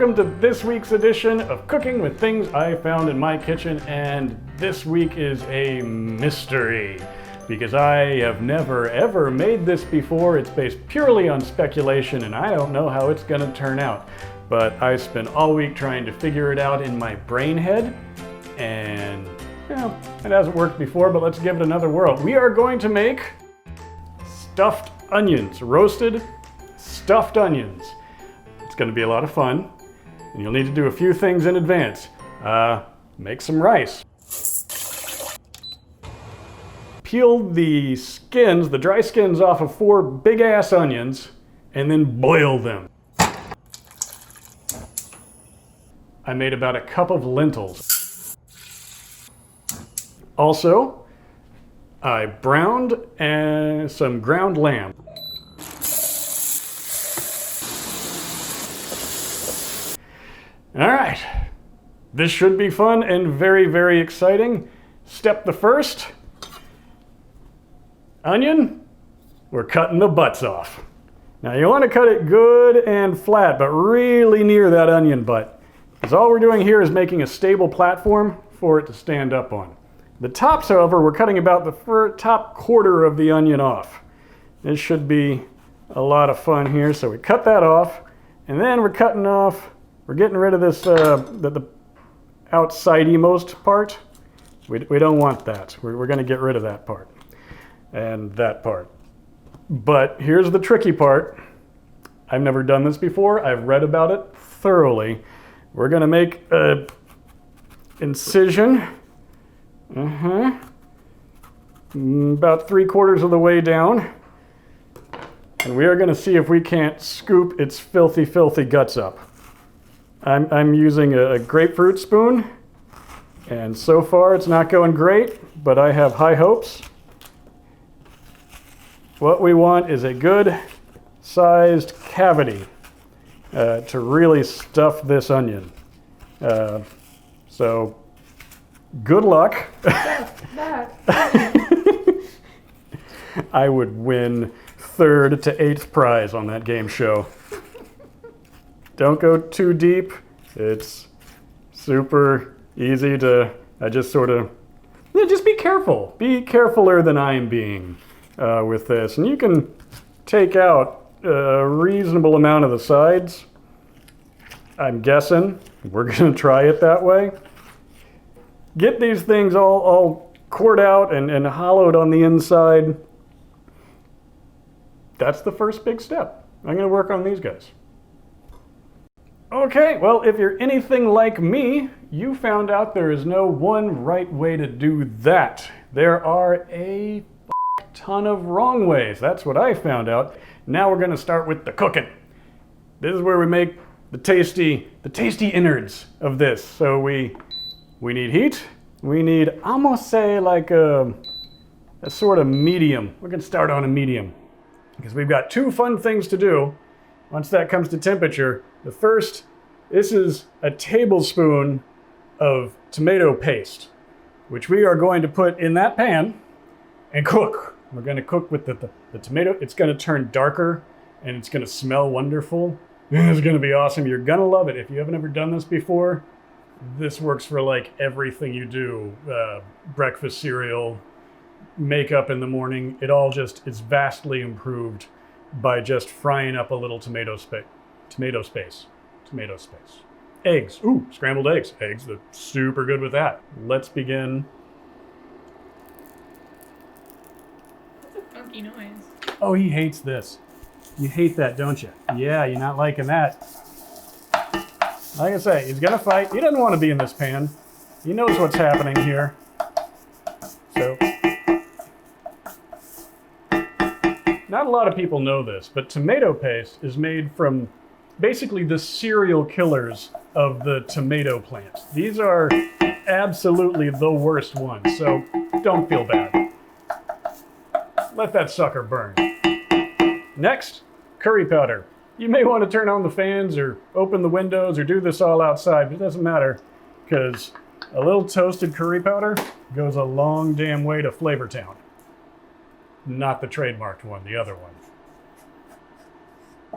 welcome to this week's edition of Cooking with Things I Found in My Kitchen, and this week is a mystery because I have never ever made this before. It's based purely on speculation and I don't know how it's gonna turn out, but I spent all week trying to figure it out in my brain head, and you know, it hasn't worked before, but let's give it another whirl. We are going to make stuffed onions, roasted stuffed onions. It's going to be a lot of fun, and you'll need to do a few things in advance. Make some rice. Peel the skins, the dry skins off of 4 big-ass onions, and then boil them. I made about a cup of lentils. Also, I browned some ground lamb. All right, this should be fun and very, very exciting. Step the first, onion, we're cutting the butts off. Now you want to cut it good and flat, but really near that onion butt, because all we're doing here is making a stable platform for it to stand up on. The tops, however, we're cutting about the top quarter of the onion off. This should be a lot of fun here, so we cut that off, and then we're cutting off. We're getting rid of this, the outside-most part. We don't want that. We're going to get rid of that part and that part. But here's the tricky part. I've never done this before. I've read about it thoroughly. We're going to make an incision. About 3/4 of the way down. And we are going to see if we can't scoop its filthy, filthy guts up. I'm using a grapefruit spoon, and so far it's not going great, but I have high hopes. What we want is a good sized cavity to really stuff this onion. So good luck. I would win 3rd to 8th prize on that game show. Don't go too deep. It's super easy to, I just sort of, just be careful. Be carefuler than I am being with this. And you can take out a reasonable amount of the sides. I'm guessing. We're going to try it that way. Get these things all cored out and hollowed on the inside. That's the first big step. I'm going to work on these guys. Okay, well, if you're anything like me, you found out there is no one right way to do that. There are a ton of wrong ways. That's what I found out. Now we're going to start with the cooking. This is where we make the tasty innards of this. So we need heat. We need, I'm gonna say, like a sort of medium. We're going to start on a medium because we've got 2 fun things to do once that comes to temperature. The first, this is a tablespoon of tomato paste, which we are going to put in that pan and cook. We're going to cook with the tomato. It's going to turn darker and it's going to smell wonderful. It's going to be awesome. You're going to love it. If you haven't ever done this before, this works for like everything you do. Breakfast cereal, makeup in the morning. It all just is vastly improved by just frying up a little tomato space. Eggs. Ooh, scrambled eggs. Eggs, they're super good with that. Let's begin. What's a funky noise? Oh, he hates this. You hate that, don't you? Yeah, you're not liking that. Like I say, he's gonna fight. He doesn't want to be in this pan. He knows what's happening here. So, not a lot of people know this, but tomato paste is made from basically the serial killers of the tomato plant. These are absolutely the worst ones, so don't feel bad. Let that sucker burn. Next, curry powder. You may want to turn on the fans or open the windows or do this all outside, but it doesn't matter because a little toasted curry powder goes a long damn way to Flavor Town. Not the trademarked one, the other one.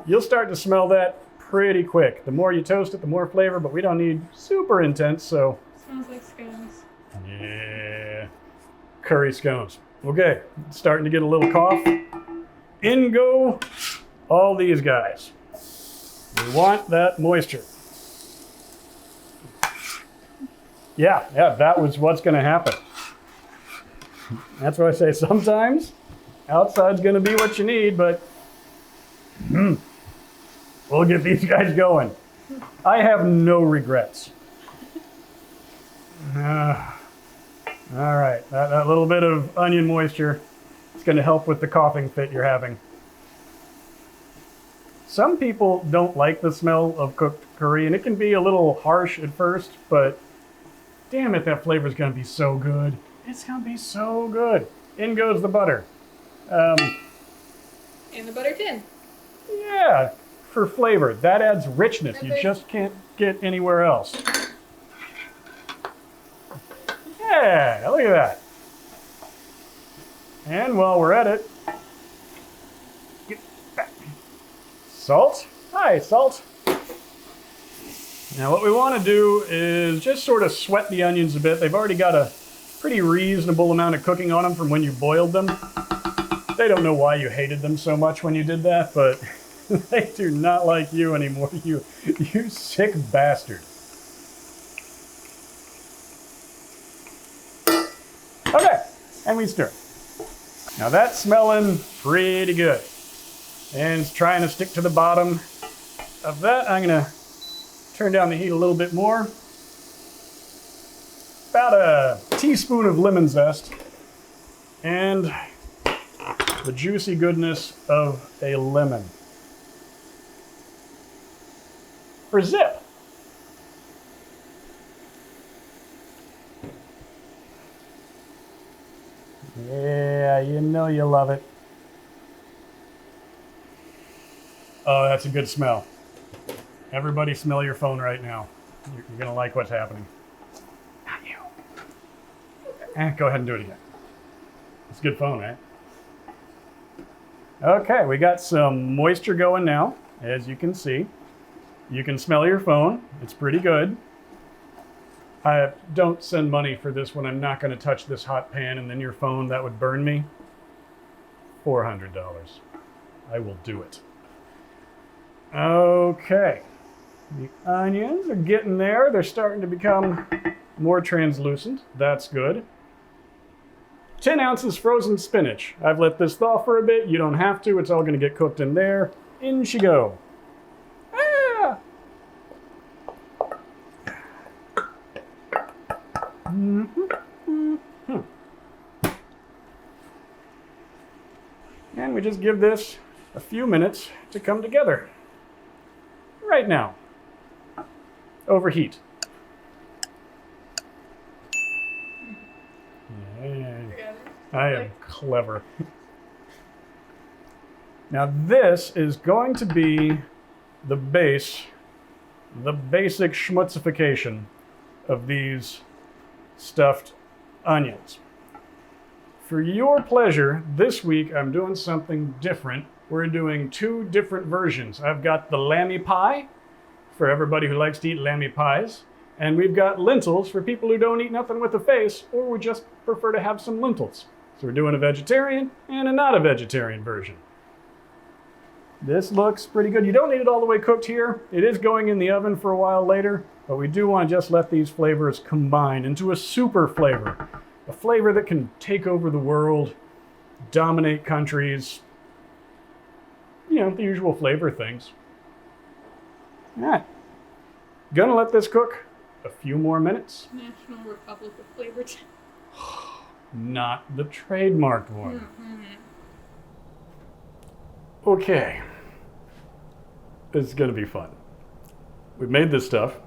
You'll start to smell that pretty quick. The more you toast it, the more flavor, but we don't need super intense, so. Smells like scones. Yeah. Curry scones. Okay, starting to get a little cough. In go all these guys. We want that moisture. Yeah, that was what's going to happen. That's what I say. Sometimes outside's going to be what you need, but we'll get these guys going. I have no regrets. All right, that little bit of onion moisture is going to help with the coughing fit you're having. Some people don't like the smell of cooked curry, and it can be a little harsh at first, but damn it, that flavor is going to be so good. It's going to be so good. In goes the butter. And the butter tin. Yeah, for flavor. That adds richness you just can't get anywhere else. Yeah, look at that. And while we're at it, get back. Salt. Hi, salt. Now what we want to do is just sort of sweat the onions a bit. They've already got a pretty reasonable amount of cooking on them from when you boiled them. They don't know why you hated them so much when you did that, but they do not like you anymore, you sick bastard. Okay, and we stir. Now that's smelling pretty good. And it's trying to stick to the bottom of that. I'm gonna turn down the heat a little bit more. About a teaspoon of lemon zest and the juicy goodness of a lemon. For zip. Yeah, you know you love it. Oh, that's a good smell. Everybody smell your phone right now. You're gonna like what's happening. Not you. Go ahead and do it again. It's a good phone, right? Okay, we got some moisture going now, as you can see. You can smell your phone. It's pretty good. I don't send money for this one. I'm not going to touch this hot pan and then your phone. That would burn me. $400. I will do it. Okay. The onions are getting there. They're starting to become more translucent. That's good. 10 ounces frozen spinach. I've let this thaw for a bit. You don't have to. It's all going to get cooked in there. In she go. Ah! And we just give this a few minutes to come together. Right now. Overheat. Yeah. I am clever. Now this is going to be the base, the basic schmutzification of these stuffed onions. For your pleasure, this week I'm doing something different. We're doing two different versions. I've got the lammy pie for everybody who likes to eat lammy pies, and we've got lentils for people who don't eat nothing with a face or would just prefer to have some lentils. So we're doing a vegetarian and a not a vegetarian version. This looks pretty good. You don't need it all the way cooked here. It is going in the oven for a while later, but we do want to just let these flavors combine into a super flavor. A flavor that can take over the world, dominate countries, you know, the usual flavor things. All right. Gonna let this cook a few more minutes. National Republic of Flavor. Not the trademarked one. Okay. This is gonna be fun. We've made this stuff.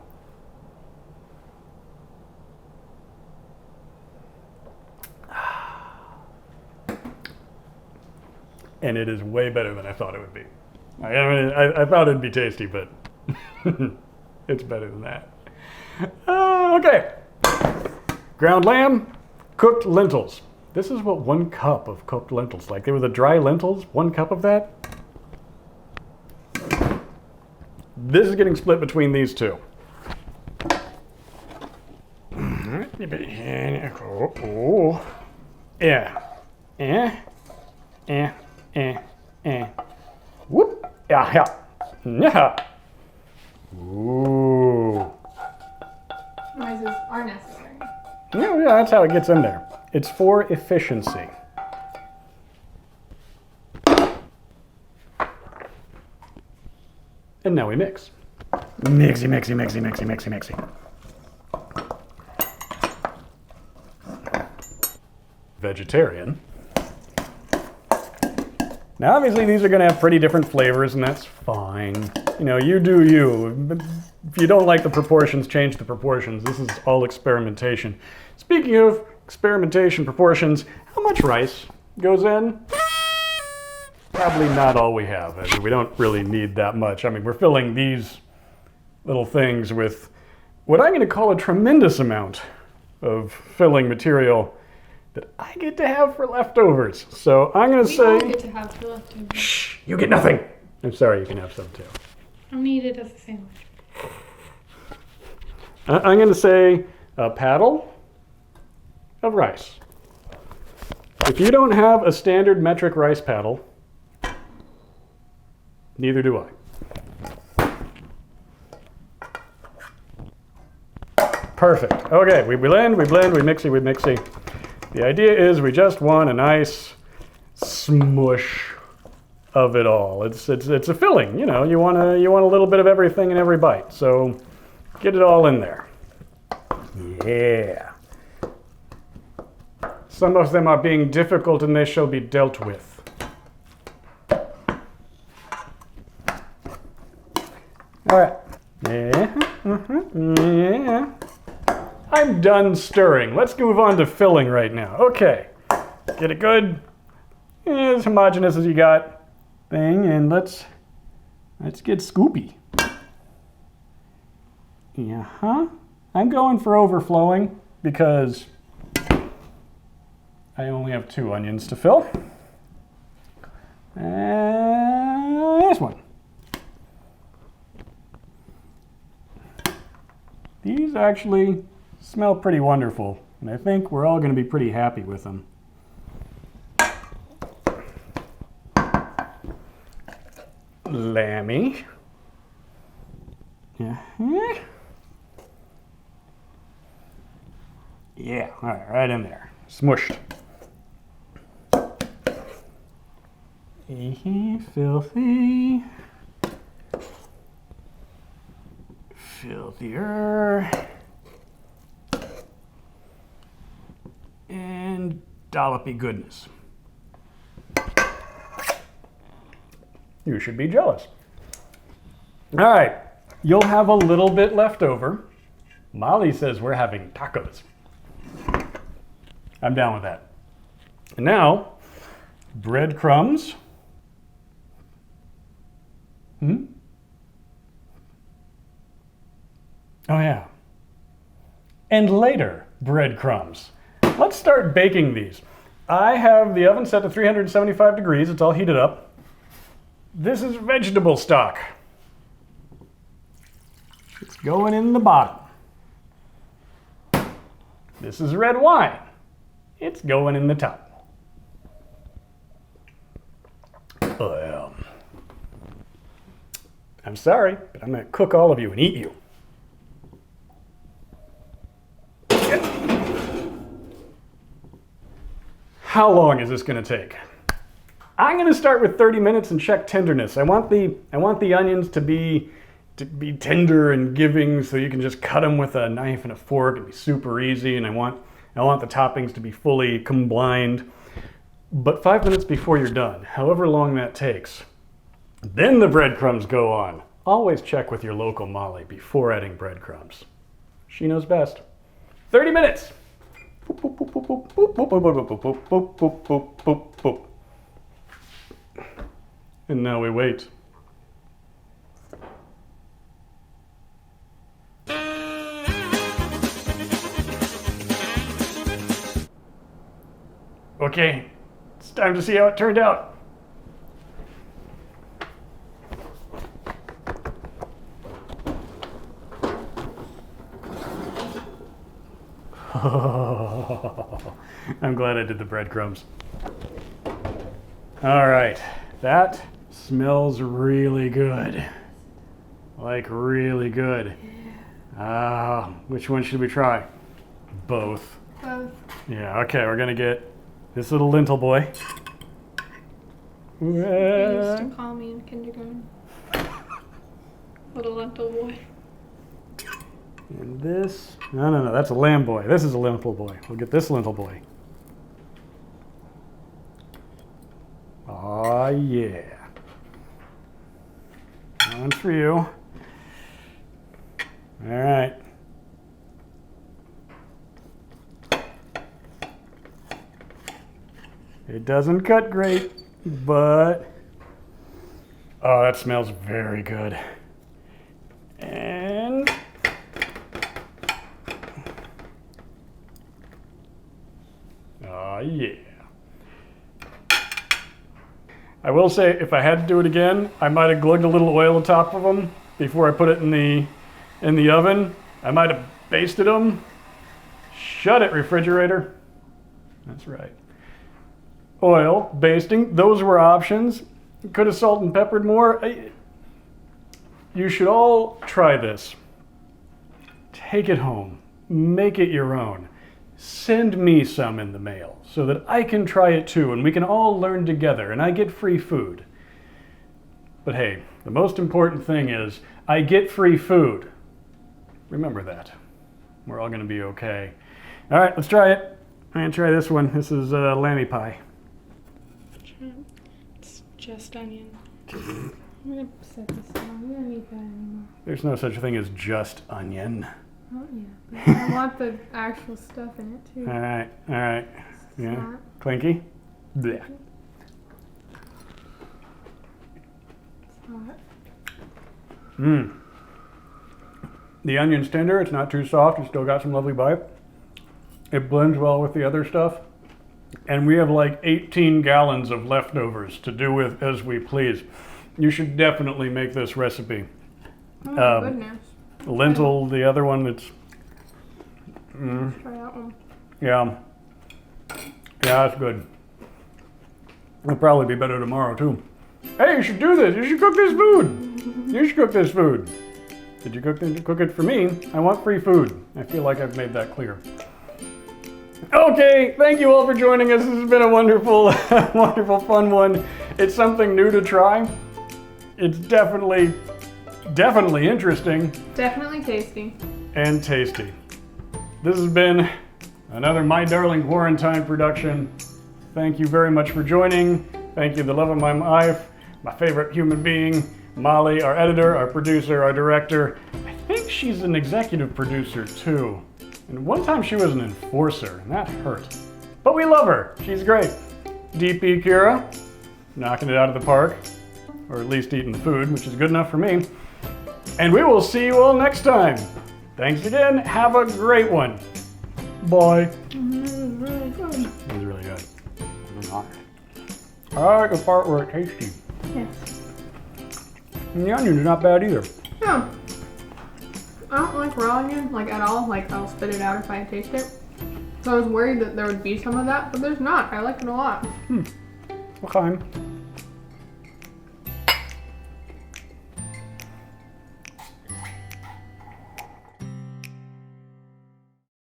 And it is way better than I thought it would be. I thought it'd be tasty, but it's better than that. Okay. Ground lamb, cooked lentils. This is what 1 cup of cooked lentils, like they were the dry lentils, 1 cup of that. This is getting split between these two. Oh. Yeah. Whoop. Yeah. Yeah. Ooh. Noises are necessary. Yeah, that's how it gets in there. It's for efficiency. And now we mix. Mixy, mixy, mixy, mixy, mixy, mixy. Vegetarian. Now obviously these are going to have pretty different flavors, and that's fine. You know, you do you. If you don't like the proportions, change the proportions. This is all experimentation. Speaking of experimentation proportions, how much rice goes in? Probably not all we have. I mean, we don't really need that much. I mean, we're filling these little things with what I'm going to call a tremendous amount of filling material that I get to have for leftovers. So I'm going to say... We all get to have for leftovers. Shh, you get nothing. I'm sorry, you can have some too. I'll need it as a sandwich. I'm going to say a paddle of rice. If you don't have a standard metric rice paddle, neither do I. Perfect. Okay, we blend, we mixy, we mixy. The idea is we just want a nice smush of it all. It's a filling, you know. You want a little bit of everything in every bite. So get it all in there. Yeah. Some of them are being difficult and they shall be dealt with. All right. Yeah. I'm done stirring. Let's move on to filling right now. Okay. Get it good. As homogeneous as you got. Thing, and let's get scoopy. Yeah. I'm going for overflowing because I only have 2 onions to fill. And this one. These actually smell pretty wonderful, and I think we're all going to be pretty happy with them. Lammy. Yeah, all right in there. Smushed. Filthy. Filthier. And dollopy goodness. You should be jealous. All right, you'll have a little bit left over. Molly says we're having tacos. I'm down with that. And now, breadcrumbs. Oh yeah. And later, breadcrumbs. Let's start baking these. I have the oven set to 375 degrees. It's all heated up. This is vegetable stock. It's going in the bottom. This is red wine. It's going in the top. I'm sorry, but I'm going to cook all of you and eat you. How long is this going to take? I'm going to start with 30 minutes and check tenderness. I want the onions to be tender and giving, so you can just cut them with a knife and a fork. It'd be super easy, and I want the toppings to be fully combined. But 5 minutes before you're done, however long that takes, then the breadcrumbs go on. Always check with your local Molly before adding breadcrumbs. She knows best. 30 minutes. And now we wait. Okay, it's time to see how it turned out. I'm glad I did the breadcrumbs. All right, that smells really good. Like really good. Which one should we try? Both. Both. Yeah, okay, we're gonna get this little lentil boy. They used to call me in kindergarten. Little lentil boy. And this, no, that's a lamb boy. This is a lentil boy. We'll get this lentil boy. Oh yeah. That one's for you. All right. It doesn't cut great, but oh, that smells very good. And oh yeah. I will say, if I had to do it again, I might have glugged a little oil on top of them before I put it in the oven. I might have basted them. Shut it, refrigerator. That's right. Oil, basting, those were options. Could have salt and peppered more. You should all try this. Take it home. Make it your own. Send me some in the mail so that I can try it too and we can all learn together and I get free food. But hey, the most important thing is I get free food. Remember that. We're all going to be okay. All right, let's try it. I'm going to try this one. This is lammy pie. It's just onion. I'm gonna set this down. We don't need that anymore. There's no such thing as just onion. Oh yeah. But I want the actual stuff in it too. All right. Yeah. Not. Clinky? Blech. It's hot. The onion's tender. It's not too soft. It's still got some lovely bite. It blends well with the other stuff. And we have like 18 gallons of leftovers to do with as we please. You should definitely make this recipe. Oh goodness. Lentil, the other one that's... Let's try that one. Yeah, that's good. It'll probably be better tomorrow too. Hey, you should do this. You should cook this food. You should cook this food. Did you cook it for me? I want free food. I feel like I've made that clear. Okay, thank you all for joining us. This has been a wonderful, wonderful, fun one. It's something new to try. It's definitely interesting. Definitely tasty. And tasty. This has been another My Darling Quarantine production. Thank you very much for joining. Thank you, the love of my life, my favorite human being, Molly, our editor, our producer, our director. I think she's an executive producer too. And one time she was an enforcer, and that hurt. But we love her. She's great. DP Kira, knocking it out of the park. Or at least eating the food, which is good enough for me. And we will see you all next time. Thanks again. Have a great one. Bye. It was really good. It was really good. I like the part where it tasty. Yes. And the onion is not bad either. Yeah. I don't like raw onion, like at all. Like I'll spit it out if I taste it. So I was worried that there would be some of that, but there's not. I like it a lot. What kind?